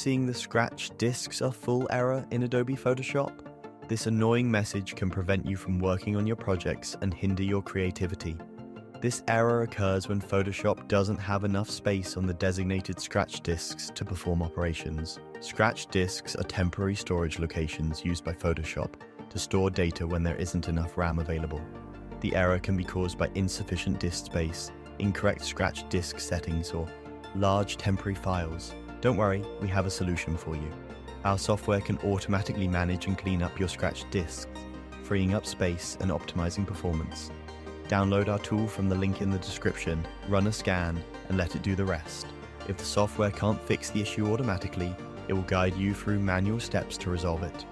seeing the scratched disks are full error in Adobe Photoshop? This annoying message can prevent you from working on your projects and hinder your creativity. This error occurs when Photoshop doesn't have enough space on the designated scratch disks to perform operations. Scratch disks are temporary storage locations used by Photoshop to store data when there isn't enough RAM available. The error can be caused by insufficient disk space, incorrect scratch disk settings, or large temporary files. Don't worry, we have a solution for you. Our software can automatically manage and clean up your scratched disks, freeing up space and optimizing performance. Download our tool from the link in the description, run a scan, and let it do the rest. If the software can't fix the issue automatically, it will guide you through manual steps to resolve it.